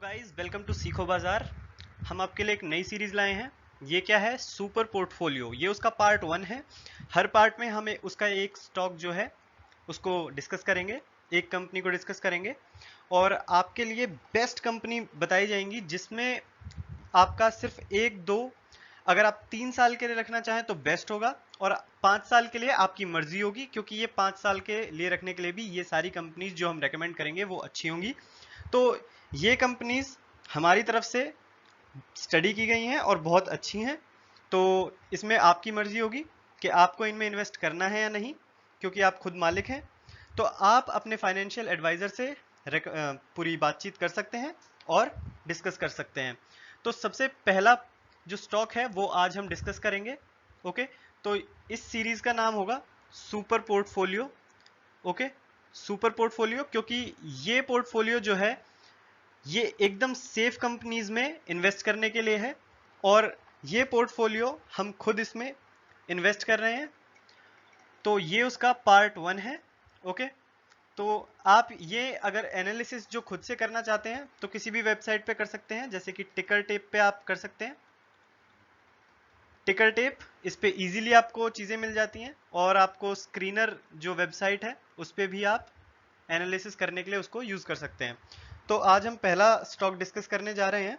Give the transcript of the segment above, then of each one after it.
Guys, welcome to सीखो बाजार। हम आपके लिए एक नई सीरीज लाए हैं। ये क्या है? Super portfolio. ये उसका पार्ट 1 है। हर पार्ट में हमें उसका एक स्टॉक जो है उसको डिस्कस करेंगे, एक कंपनी को डिस्कस करेंगे और आपके लिए बेस्ट कंपनी बताई जाएंगी जिसमें आपका सिर्फ एक दो, अगर आप 3 साल के लिए रखना चाहें तो बेस्ट होगा और 5 साल के लिए आपकी मर्जी होगी, क्योंकि ये 5 साल के लिए रखने के लिए भी ये सारी कंपनीज जो हम रेकमेंड करेंगे वो अच्छी होंगी। तो ये कंपनीज हमारी तरफ से स्टडी की गई हैं और बहुत अच्छी हैं। तो इसमें आपकी मर्जी होगी कि आपको इनमें इन्वेस्ट करना है या नहीं, क्योंकि आप खुद मालिक हैं। तो आप अपने फाइनेंशियल एडवाइज़र से पूरी बातचीत कर सकते हैं और डिस्कस कर सकते हैं। तो सबसे पहला जो स्टॉक है वो आज हम डिस्कस करेंगे। ओके, तो इस सीरीज का नाम होगा super portfolio. Okay, super portfolio, क्योंकि ये पोर्टफोलियो जो है ये एकदम सेफ कंपनीज में इन्वेस्ट करने के लिए है और ये पोर्टफोलियो हम खुद इसमें इन्वेस्ट कर रहे हैं। तो ये उसका पार्ट 1 है। ओके, तो आप ये अगर एनालिसिस जो खुद से करना चाहते हैं तो किसी भी वेबसाइट पे कर सकते हैं, जैसे कि टिकर टेप पे आप कर सकते हैं। टिकर टेप, इस पे इजीली आपको चीज़ें मिल जाती हैं और आपको स्क्रीनर जो वेबसाइट है उस पे भी आप एनालिसिस करने के लिए उसको यूज़ कर सकते हैं। तो आज हम पहला स्टॉक डिस्कस करने जा रहे हैं।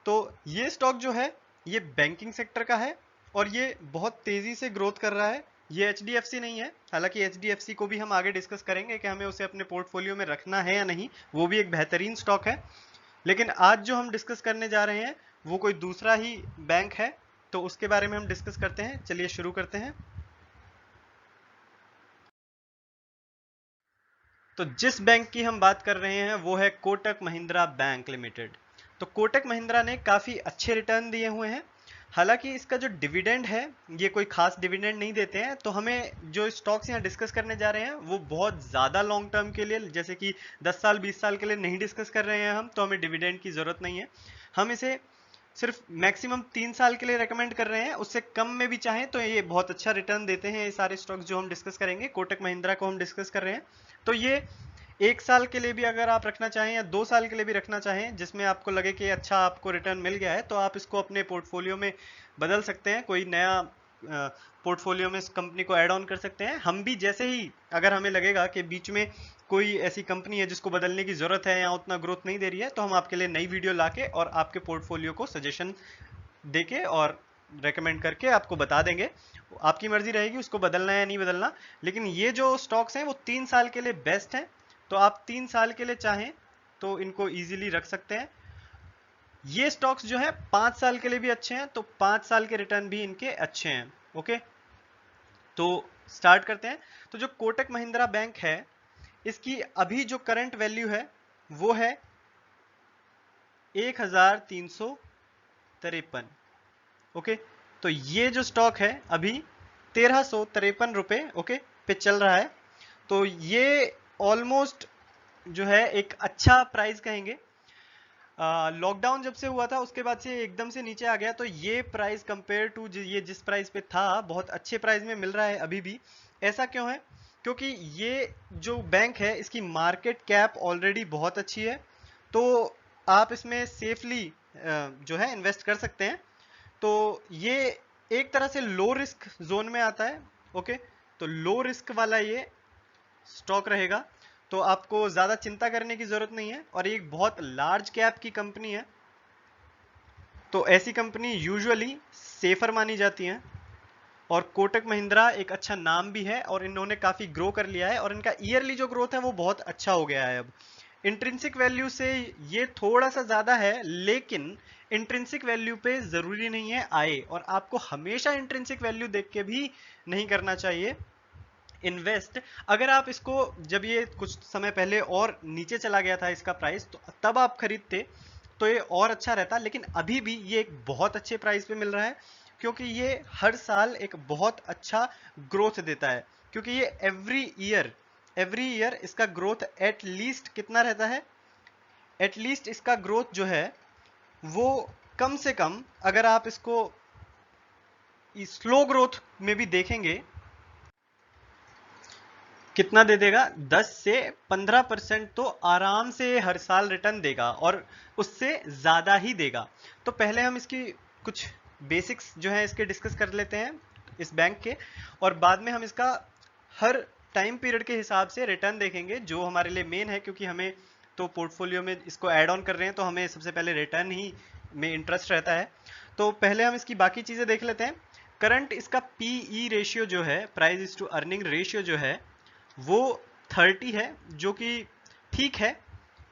तो ये स्टॉक जो है ये बैंकिंग सेक्टर का है और ये बहुत तेज़ी से ग्रोथ कर रहा है। ये HDFC नहीं है, हालांकि HDFC को भी हम आगे डिस्कस करेंगे कि हमें उसे अपने पोर्टफोलियो में रखना है या नहीं, वो भी एक बेहतरीन स्टॉक है। लेकिन आज जो हम डिस्कस करने जा रहे हैं वो कोई दूसरा ही बैंक है, तो उसके बारे में हम डिस्कस करते हैं। चलिए शुरू करते हैं। तो जिस बैंक की हम बात कर रहे हैं वो है कोटक महिंद्रा बैंक लिमिटेड। तो कोटक महिंद्रा ने काफ़ी अच्छे रिटर्न दिए हुए हैं। हालांकि इसका जो डिविडेंड है ये कोई खास डिविडेंड नहीं देते हैं, तो हमें जो स्टॉक्स यहाँ डिस्कस करने जा रहे हैं वो बहुत ज़्यादा लॉन्ग टर्म के लिए, जैसे कि 10 साल 20 साल के लिए नहीं डिस्कस कर रहे हैं हम, तो हमें डिविडेंड की ज़रूरत नहीं है। हम इसे सिर्फ मैक्सिमम 3 साल के लिए रेकमेंड कर रहे हैं, उससे कम में भी चाहें तो ये बहुत अच्छा रिटर्न देते हैं। ये सारे स्टॉक्स जो हम डिस्कस करेंगे, कोटक महिंद्रा को हम डिस्कस कर रहे हैं, तो ये 1 साल के लिए भी अगर आप रखना चाहें या 2 साल के लिए भी रखना चाहें, जिसमें आपको लगे कि अच्छा आपको रिटर्न मिल गया है, तो आप इसको अपने पोर्टफोलियो में बदल सकते हैं। कोई नया पोर्टफोलियो में इस कंपनी को ऐड ऑन कर सकते हैं। हम भी जैसे ही अगर हमें लगेगा कि बीच में कोई ऐसी कंपनी है जिसको बदलने की ज़रूरत है या उतना ग्रोथ नहीं दे रही है, तो हम आपके लिए नई वीडियो लाके और आपके पोर्टफोलियो को सजेशन देके और रेकमेंड करके आपको बता देंगे। आपकी मर्जी रहेगी उसको बदलना है या नहीं बदलना। लेकिन ये जो स्टॉक्स हैं वो 3 साल के लिए बेस्ट हैं, तो आप 3 साल के लिए चाहें तो इनको इजीली रख सकते हैं। ये स्टॉक्स जो है 5 साल के लिए भी अच्छे हैं, तो 5 साल के रिटर्न भी इनके अच्छे हैं। ओके, तो स्टार्ट करते हैं। तो जो कोटक महिंद्रा बैंक है इसकी अभी जो करंट वैल्यू है वो है 1353। ओके, तो ये जो स्टॉक है अभी 1353 रुपये ओके पे चल रहा है। तो ये ऑलमोस्ट जो है एक अच्छा प्राइस कहेंगे। लॉकडाउन जब से हुआ था उसके बाद से एकदम से नीचे आ गया, तो ये प्राइस कंपेयर टू ये जिस प्राइस पे था बहुत अच्छे प्राइस में मिल रहा है अभी भी। ऐसा क्यों है? क्योंकि ये जो बैंक है इसकी मार्केट कैप ऑलरेडी बहुत अच्छी है, तो आप इसमें सेफली जो है इन्वेस्ट कर सकते हैं। तो ये एक तरह से लो रिस्क जोन में आता है। ओके, तो लो रिस्क वाला ये स्टॉक रहेगा, तो आपको ज़्यादा चिंता करने की ज़रूरत नहीं है। और एक बहुत लार्ज कैप की कंपनी है, तो ऐसी कंपनी यूजुअली सेफर मानी जाती हैं। और कोटक महिंद्रा एक अच्छा नाम भी है और इन्होंने काफ़ी ग्रो कर लिया है और इनका ईयरली जो ग्रोथ है वो बहुत अच्छा हो गया है। अब इंट्रिंसिक वैल्यू से ये थोड़ा सा ज़्यादा है, लेकिन इंट्रिंसिक वैल्यू पे ज़रूरी नहीं है आए, और आपको हमेशा इंट्रिंसिक वैल्यू देख के भी नहीं करना चाहिए इन्वेस्ट। अगर आप इसको, जब ये कुछ समय पहले और नीचे चला गया था इसका प्राइस, तो तब आप खरीदते तो ये और अच्छा रहता, लेकिन अभी भी ये एक बहुत अच्छे प्राइस पे मिल रहा है, क्योंकि ये हर साल एक बहुत अच्छा ग्रोथ देता है। क्योंकि ये एवरी ईयर इसका ग्रोथ एट लीस्ट कितना रहता है? एट लीस्ट इसका ग्रोथ जो है वो कम से कम, अगर आप इसको स्लो ग्रोथ में भी देखेंगे कितना दे देगा? 10 से 15% तो आराम से हर साल रिटर्न देगा, और उससे ज़्यादा ही देगा। तो पहले हम इसकी कुछ बेसिक्स जो है इसके डिस्कस कर लेते हैं इस बैंक के, और बाद में हम इसका हर टाइम पीरियड के हिसाब से रिटर्न देखेंगे, जो हमारे लिए मेन है, क्योंकि हमें तो पोर्टफोलियो में इसको ऐड ऑन कर रहे हैं तो हमें सबसे पहले रिटर्न ही में इंटरेस्ट रहता है। तो पहले हम इसकी बाकी चीज़ें देख लेते हैं। करंट इसका पीई रेशियो जो है, price is to earning ratio जो है, वो 30 है, जो कि ठीक है,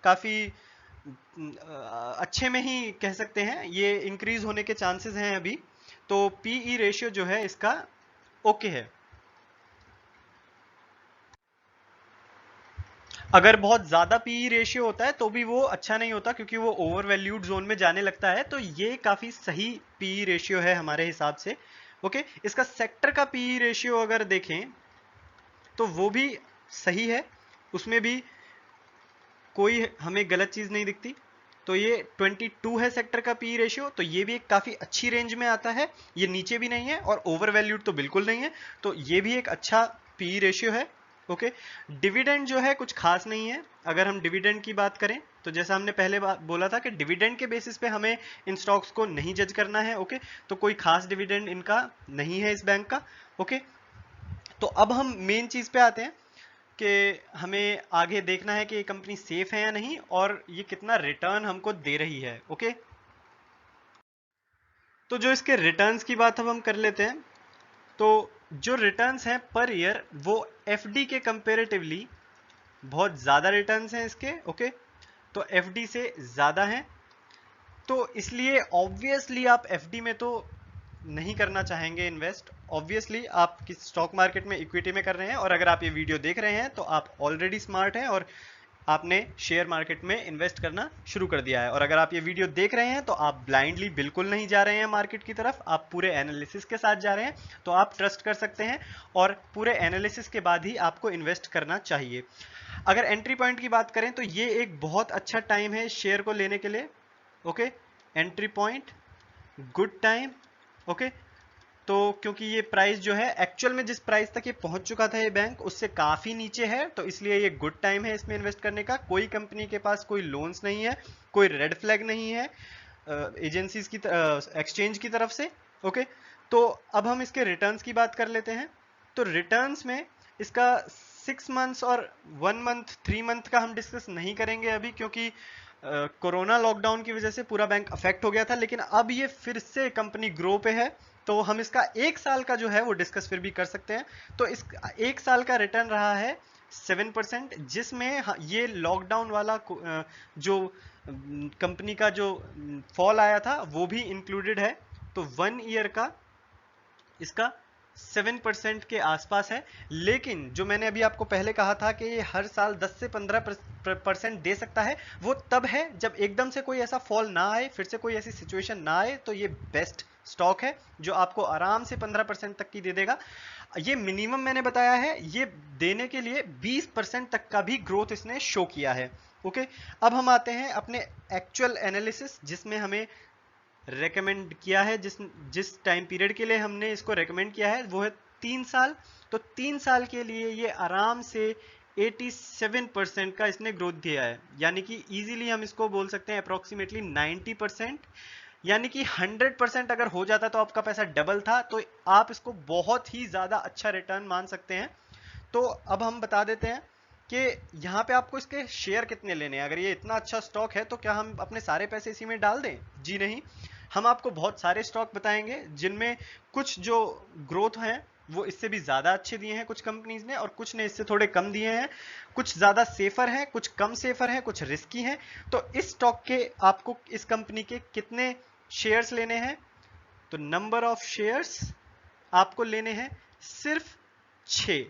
काफ़ी अच्छे में ही कह सकते हैं। ये इंक्रीज होने के चांसेस हैं अभी। तो पीई रेशियो जो है इसका ओके है। अगर बहुत ज़्यादा पीई रेशियो होता है तो भी वो अच्छा नहीं होता, क्योंकि वो ओवर वैल्यूड जोन में जाने लगता है। तो ये काफ़ी सही पीई रेशियो है हमारे हिसाब से। ओके, इसका सेक्टर का पीई रेशियो अगर देखें तो वो भी सही है, उसमें भी कोई हमें गलत चीज़ नहीं दिखती। तो ये 22 है सेक्टर का पी रेशियो, तो ये भी एक काफ़ी अच्छी रेंज में आता है। ये नीचे भी नहीं है और ओवर वैल्यूड तो बिल्कुल नहीं है, तो ये भी एक अच्छा पी रेशियो है। ओके, डिविडेंड जो है कुछ खास नहीं है। अगर हम डिविडेंड की बात करें तो जैसा हमने पहले बोला था कि डिविडेंड के बेसिस पे हमें इन स्टॉक्स को नहीं जज करना है। ओके, तो कोई खास डिविडेंड इनका नहीं है इस बैंक का। ओके, तो अब हम मेन चीज़ पे आते हैं कि हमें आगे देखना है कि ये कंपनी सेफ है या नहीं, और ये कितना रिटर्न हमको दे रही है। ओके, तो जो इसके रिटर्न्स की बात अब हम कर लेते हैं, तो जो रिटर्न्स हैं पर ईयर वो एफडी के कंपेरेटिवली बहुत ज़्यादा रिटर्न्स हैं इसके। ओके, तो एफडी से ज़्यादा हैं, तो इसलिए ऑब्वियसली आप एफडी में तो नहीं करना चाहेंगे इन्वेस्ट। ऑब्वियसली आप किस स्टॉक मार्केट में इक्विटी में कर रहे हैं, और अगर आप ये वीडियो देख रहे हैं तो आप ऑलरेडी स्मार्ट हैं और आपने शेयर मार्केट में इन्वेस्ट करना शुरू कर दिया है। और अगर आप ये वीडियो देख रहे हैं तो आप ब्लाइंडली बिल्कुल नहीं जा रहे हैं मार्केट की तरफ, आप पूरे एनालिसिस के साथ जा रहे हैं, तो आप ट्रस्ट कर सकते हैं और पूरे एनालिसिस के बाद ही आपको इन्वेस्ट करना चाहिए। अगर एंट्री पॉइंट की बात करें तो ये एक बहुत अच्छा टाइम है शेयर को लेने के लिए। Okay, entry point, good time. Okay, तो क्योंकि ये प्राइस जो है एक्चुअल में जिस प्राइस तक ये पहुंच चुका था ये बैंक, उससे काफ़ी नीचे है, तो इसलिए ये गुड टाइम है इसमें इन्वेस्ट करने का। कोई कंपनी के पास कोई लोन्स नहीं है, कोई रेड फ्लैग नहीं है एजेंसीज की एक्सचेंज की तरफ से। ओके, तो अब हम इसके रिटर्न्स की बात कर लेते हैं। तो रिटर्न्स में इसका 6 मंथ्स और 1 मंथ 3 मंथ का हम डिस्कस नहीं करेंगे अभी, क्योंकि कोरोना लॉकडाउन की वजह से पूरा बैंक अफेक्ट हो गया था। लेकिन अब ये फिर से कंपनी ग्रो पे है, तो हम इसका 1 साल का जो है वो डिस्कस फिर भी कर सकते हैं। तो इस 1 साल का रिटर्न रहा है 7%, जिसमें ये लॉकडाउन वाला जो कंपनी का जो फॉल आया था वो भी इंक्लूडेड है। तो 1 ईयर का इसका 7% के आसपास है। लेकिन जो मैंने अभी आपको पहले कहा था कि ये हर साल 10 से 15% दे सकता है, वो तब है जब एकदम से कोई ऐसा फॉल ना आए, फिर से कोई ऐसी सिचुएशन ना आए, तो ये बेस्ट स्टॉक है जो आपको आराम से 15% तक की दे देगा। ये मिनिमम मैंने बताया है, ये देने के लिए 20% तक का भी ग्रोथ इसने शो किया है। ओके, अब हम आते हैं अपने एक्चुअल एनालिसिस, जिसमें हमें रेकमेंड किया है, जिस जिस टाइम पीरियड के लिए हमने इसको रेकमेंड किया है वो है 3 साल। तो 3 साल के लिए ये आराम से 87% का इसने ग्रोथ दिया है, यानी कि इजीली हम इसको बोल सकते हैं अप्रोक्सीमेटली 90%। यानी कि 100% अगर हो जाता तो आपका पैसा डबल था, तो आप इसको बहुत ही ज़्यादा अच्छा रिटर्न मान सकते हैं। तो अब हम बता देते हैं कि यहाँ पे आपको इसके शेयर कितने लेने हैं। अगर ये इतना अच्छा स्टॉक है तो क्या हम अपने सारे पैसे इसी में डाल दें? जी नहीं, हम आपको बहुत सारे स्टॉक बताएंगे जिनमें कुछ जो ग्रोथ हैं वो इससे भी ज़्यादा अच्छे दिए हैं कुछ कंपनीज ने, और कुछ ने इससे थोड़े कम दिए हैं। कुछ ज़्यादा सेफर हैं, कुछ कम सेफर हैं, कुछ रिस्की हैं। तो इस स्टॉक के आपको इस कंपनी के कितने शेयर्स लेने हैं? तो नंबर ऑफ शेयर्स आपको लेने हैं सिर्फ 6।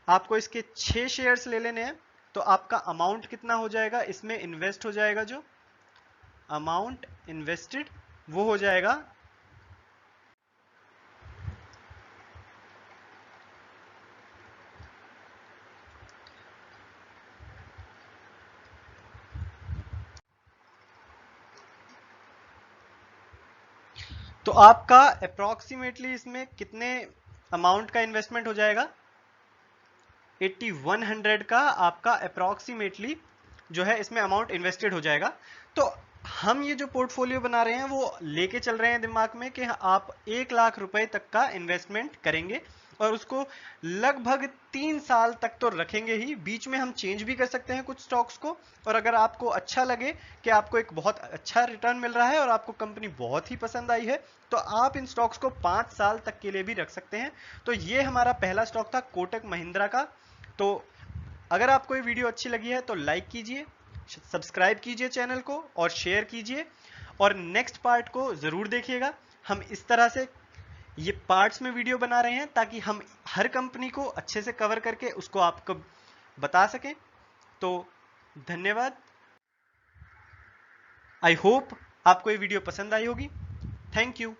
आपको इसके 6 शेयर्स ले लेने हैं। तो आपका अमाउंट कितना हो जाएगा इसमें इन्वेस्ट हो जाएगा, जो अमाउंट इन्वेस्टेड वो हो जाएगा तो आपका अप्रोक्सीमेटली इसमें कितने अमाउंट का इन्वेस्टमेंट हो जाएगा? 8100 का आपका अप्रॉक्सीमेटली जो है इसमें अमाउंट इन्वेस्टेड हो जाएगा। तो हम ये जो पोर्टफोलियो बना रहे हैं वो लेके चल रहे हैं दिमाग में कि आप 1 लाख रुपए तक का इन्वेस्टमेंट करेंगे और उसको लगभग 3 साल तक तो रखेंगे ही। बीच में हम चेंज भी कर सकते हैं कुछ स्टॉक्स को, और अगर आपको अच्छा लगे कि आपको एक बहुत अच्छा रिटर्न मिल रहा है और आपको कंपनी बहुत ही पसंद आई है, तो आप इन स्टॉक्स को 5 साल तक के लिए भी रख सकते हैं। तो ये हमारा पहला स्टॉक था कोटक महिंद्रा का। तो अगर आपको ये वीडियो अच्छी लगी है तो लाइक कीजिए, सब्सक्राइब कीजिए चैनल को और शेयर कीजिए, और नेक्स्ट पार्ट को ज़रूर देखिएगा। हम इस तरह से ये पार्ट्स में वीडियो बना रहे हैं ताकि हम हर कंपनी को अच्छे से कवर करके उसको आपको बता सकें। तो धन्यवाद। आई होप आपको ये वीडियो पसंद आई होगी। Thank you.